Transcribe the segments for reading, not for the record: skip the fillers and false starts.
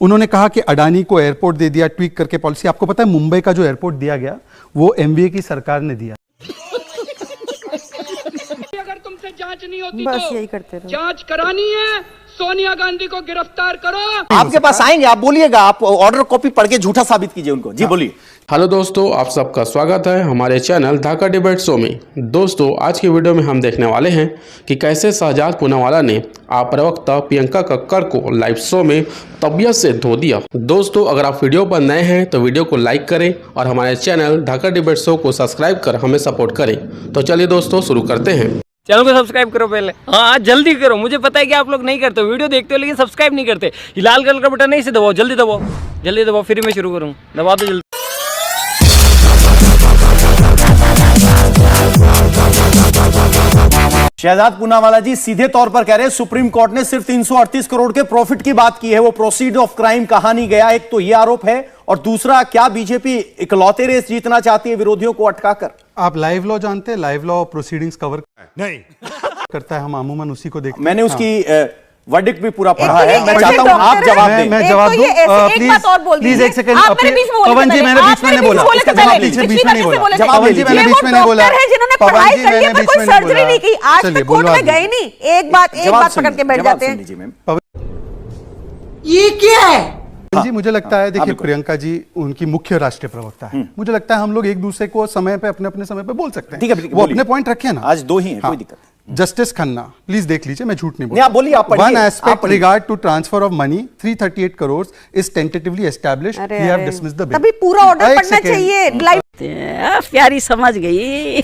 उन्होंने कहा कि अडानी को एयरपोर्ट दे दिया ट्वीक करके पॉलिसी। आपको पता है मुंबई का जो एयरपोर्ट दिया गया वो एमवीए की सरकार ने दिया। अगर तुमसे जांच नहीं होती बस तो यही करते रहो। जांच करानी है, सोनिया गांधी को गिरफ्तार करो। आपके पास आएंगे, आप बोलिएगा, आप ऑर्डर कॉपी पढ़ के झूठा साबित कीजिए उनको। जी बोलिए। हेलो दोस्तों, आप सबका स्वागत है हमारे चैनल ढाका डिबेट शो में। दोस्तों, आज की वीडियो में हम देखने वाले हैं कि कैसे शहजाद पूनावाला ने आप प्रवक्ता प्रियंका कक्कड़ को लाइव शो में तबीयत से धो दिया। दोस्तों, अगर आप वीडियो पर नए हैं तो वीडियो को लाइक करें और हमारे चैनल ढाका डिबेट शो को सब्सक्राइब कर हमें सपोर्ट करें। तो चलिए दोस्तों शुरू करते हैं। चैनल को सब्सक्राइब करो पहले, हाँ जल्दी करो। मुझे पता है कि आप लोग नहीं करते, वीडियो देखते हो लेकिन सब्सक्राइब नहीं करते। ये लाल कलर का बटन नहीं, इसे दबाओ, जल्दी दबाओ, जल्दी दबाओ, फिर मैं शुरू करूँ। दबा दो जल्दी। शहजाद पूनावाला जी सीधे तौर पर कह रहे हैं सुप्रीम कोर्ट ने सिर्फ 338 करोड़ के प्रॉफिट की बात की है, वो प्रोसीड ऑफ क्राइम कहा नहीं गया। एक तो यह आरोप है, और दूसरा, क्या बीजेपी इकलौते रेस जीतना चाहती है विरोधियों को अटकाकर? आप लाइव लॉ जानते हैं? लाइव लॉ प्रोसीडिंग्स कवर नहीं करता है, हम अमूमन उसी को देखते हैं। मैंने उसकी वर्डिक्ट भी पूरा पढ़ा है। मैं चाहता हूं आप जवाब दें। मैं जवाब दूं प्लीज, एक सेकंड। पवन जी मैंने बीच में नहीं बोला, बीच में नहीं बोला। पवन जी मैंने बीच में नहीं बोला, जिन्होंने पढ़ाई करी है पर कोई सर्जरी नहीं की, आज तक कोर्ट में गए नहीं। एक बात पकड़ के बैठ जाते हैं। ये क्या है जी? मुझे लगता है, देखिए प्रियंका जी उनकी मुख्य राष्ट्रीय प्रवक्ता है। मुझे लगता है हम लोग एक दूसरे को समय पे अपने अपने समय पे बोल सकते हैं। ठीक है, वो अपने पॉइंट रखे ना। आज दो ही हैं, कोई दिक्कत नहीं। जस्टिस खन्ना, प्लीज देख लीजिए, मैं झूठ नहीं बोल रहा। बोलिए, आप पढ़िए। One aspect regard to transfer of money 338 crores is tentatively established. We have dismissed the bill. तभी पूरा ऑर्डर पढ़ना चाहिए। प्यारी समझ गई।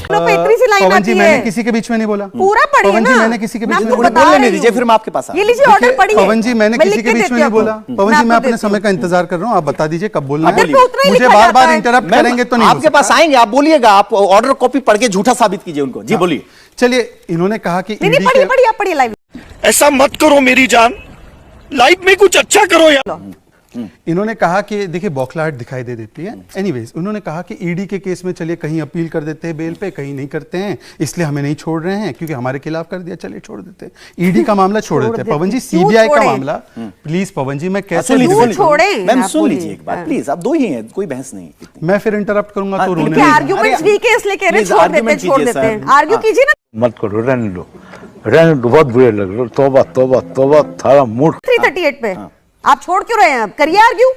पवन जी मैंने किसी के बीच में नहीं बोला, पूरा पढ़िए ना। पवन जी मैंने किसी के बीच में बोलने नहीं दीजिए, फिर मैं आपके पास ये लीजिए ऑर्डर पढ़िए। पवन जी मैंने किसी के बीच में नहीं बोला। पवन जी मैं अपने समय का इंतजार कर रहा हूँ, आप बता दीजिए कब बोलना है। मुझे बार बार इंटरप्ट करेंगे तो नहीं। आपके पास आएंगे, आप बोलिएगा, आप ऑर्डर कॉपी पढ़ के झूठा साबित कीजिए उनको। जी बोलिए। चलिए, इन्होंने कहा कि पढ़िए लाइव। ऐसा मत करो मेरी जान, लाइफ में कुछ अच्छा करो यार। इन्होंने कहा कि देखिए बौखलाहट दिखाई दे देती है। एनीवेज, उन्होंने कहा कि ईडी के केस में चलिए कहीं अपील कर देते हैं बेल पे, कहीं नहीं करते हैं, इसलिए हमें नहीं छोड़ रहे हैं क्योंकि हमारे खिलाफ कर दिया, चलिए छोड़ देते हैं। ईडी का मामला छोड़ देते हैं। पवन जी सीबीआई का मामला, प्लीज पवन जी, मैं कैसे छोड़े? मैम सुन लीजिए एक बात प्लीज, आप दो ही हैं, कोई बहस नहीं। मैं फिर इंटरप्ट करूंगा तो रोने आर्गुमेंट्स वीक है इसलिए कह रहे छोड़ देते हैं। आर्ग्यू कीजिए ना। मत करो, रहने दो, बहुत बुरे लग रहे। तौबा तौबा तौबा, थारा मूड। 338 पे आप छोड़ क्यों रहे हैं? आप करिए आर्ग्यू।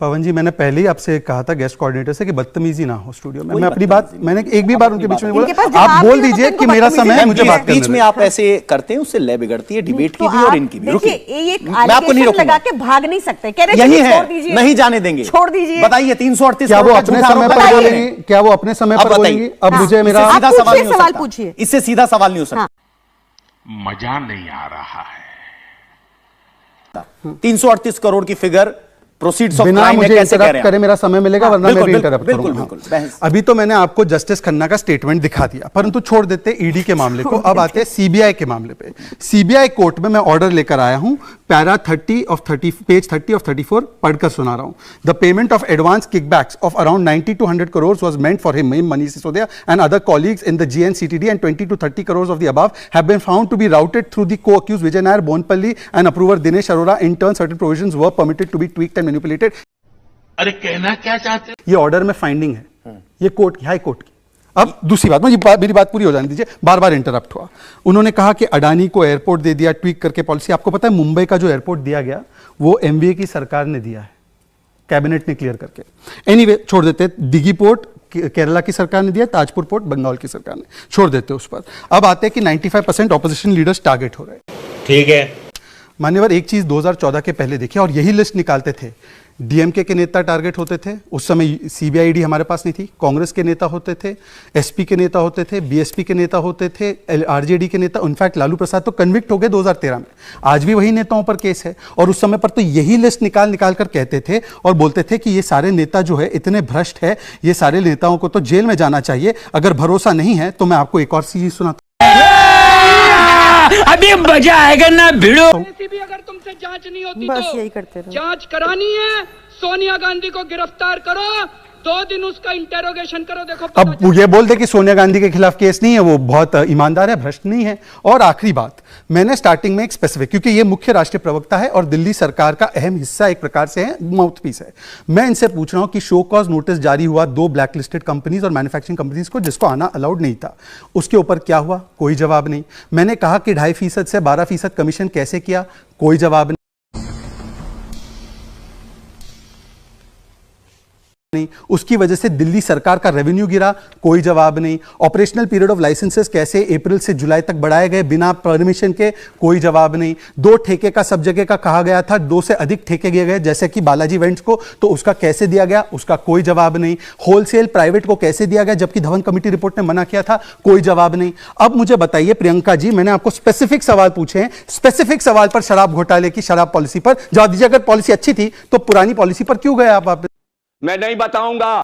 पवन जी, मैंने पहले ही आपसे कहा था गेस्ट कोऑर्डिनेटर से कि बदतमीजी ना हो स्टूडियो में। मैं अपनी बात, मैंने एक भी बार उनके बीच में बोला। आप बोल दीजिए कि मेरा समय है, मुझे बात करने बीच में आप ऐसे करते हैं, उससे लय बिगड़ती है डिबेट की भी और इनकी भी। रुकिए, मैं आपको नहीं रोकूंगा। लगा के भाग नहीं सकते, कह रहे यही है, नहीं जाने देंगे। छोड़ दीजिए। बताइए 338 क्या वो अपने समय पर बोलेंगी? क्या वो अपने समय पर बोलेंगी? अब मुझे मेरा सीधा सवाल पूछिए। इससे सीधा सवाल नहीं हो सकता। मजा नहीं आ रहा है। 338 करोड़ की फिगर प्रोसीड्स ऑफ बिना क्राइम मुझे कैसे कह रहे इंटरप्ट करे मेरा समय मिलेगा, वरना मैं भी इंटरप्ट बिल्कुल करूंगा। अभी तो मैंने आपको जस्टिस खन्ना का स्टेटमेंट दिखा दिया, परंतु छोड़ देते ईडी के मामले को। अब आते हैं सीबीआई के मामले पे। सीबीआई कोर्ट में मैं ऑर्डर लेकर आया हूं, पैरा 30 ऑफ 30, पेज 30 ऑफ 34 पढ़कर सुना रहा हूं। The payment of advance kickbacks of around 90 to 100 crores was meant for him, Manish Sisodia and other colleagues in the GNCTD, and 20 to 30 crores of the above have been found to be routed through the co-accused Vijay Nair, Bonpalli and approver Dinesh Arora. In turn, certain provisions were permitted to be tweaked and manipulated. अरे कहना क्या चाहते? ये order में finding है, ये court की, high court की। अब दूसरी बात, मेरी बात पूरी हो जाने दीजिए, बार बार इंटरप्ट हुआ। उन्होंने कहा कि अडानी को एयरपोर्ट दे दिया ट्वीक करके पॉलिसी। आपको पता है मुंबई का जो एयरपोर्ट दिया गया वो एमवीए की सरकार ने दिया है, कैबिनेट ने क्लियर करके। एनीवे, छोड़ देते। दिघी पोर्ट केरला की सरकार ने दिया, ताजपुर पोर्ट बंगाल की सरकार ने, छोड़ देते उस पर। अब आते हैं कि 95% ऑपोजिशन लीडर्स टारगेट हो रहे। ठीक है मान्यवर, एक चीज 2014 के पहले देखिए, और यही लिस्ट निकालते थे। डीएमके के नेता टारगेट होते थे, उस समय सीबीआईडी हमारे पास नहीं थी। कांग्रेस के नेता होते थे, एसपी के नेता होते थे, बीएसपी के नेता होते थे, आरजेडी के नेता। इनफैक्ट लालू प्रसाद तो कन्विक्ट हो गए 2013 में। आज भी वही नेताओं पर केस है, और उस समय पर तो यही लिस्ट निकाल कर कहते थे और बोलते थे कि ये सारे नेता जो है इतने भ्रष्ट है, ये सारे नेताओं को तो जेल में जाना चाहिए। अगर भरोसा नहीं है तो मैं आपको एक और चीज सुनाता अभी मजा आएगा ना भिड़ो। अगर तुमसे जांच नहीं होती बस तो यही करते रहो। जांच करानी है, सोनिया गांधी को गिरफ्तार करो। 2 दिन उसका इंटेरोगेशन करो, देखो पता अब ये बोल दे कि सोनिया गांधी के खिलाफ केस नहीं है, वो बहुत ईमानदार है, भ्रष्ट नहीं है। और आखिरी बात, मैंने स्टार्टिंग में एक स्पेसिफिक, क्योंकि ये मुख्य राष्ट्रीय प्रवक्ता है और दिल्ली सरकार का अहम हिस्सा एक प्रकार से है, माउथपीस है, मैं इनसे पूछ रहा हूं कि शो कॉज नोटिस जारी हुआ 2 ब्लैकलिस्टेड कंपनीज और मैन्युफैक्चरिंग कंपनीज को, जिसको आना अलाउड नहीं था, उसके ऊपर क्या हुआ? कोई जवाब नहीं। मैंने कहा कि 2.5% से 12% कमीशन कैसे किया? कोई जवाब नहीं। उसकी वजह से दिल्ली सरकार का रेवेन्यू गिरा, कोई जवाब नहीं। ऑपरेशनल पीरियड ऑफ लाइसेंसेस कैसे अप्रैल से जुलाई तक बढ़ाए गए बिना परमिशन के? कोई जवाब नहीं। 2 ठेके का सब जगह का कहा गया था, 2 से अधिक ठेके दिए गए जैसे कि बालाजी इवेंट्स को, तो उसका कैसे दिया गया? उसका कोई जवाब नहीं। होलसेल प्राइवेट को कैसे दिया गया जबकि धवन कमेटी रिपोर्ट ने मना किया था? कोई जवाब नहीं। अब मुझे बताइए प्रियंका जी, मैंने आपको स्पेसिफिक सवाल पूछे हैं, स्पेसिफिक सवाल पर शराब घोटाले की शराब पॉलिसी पर जवाब दीजिए। अगर पॉलिसी अच्छी थी तो पुरानी पॉलिसी पर क्यों गए आप वापस? मैं नहीं बताऊंगा।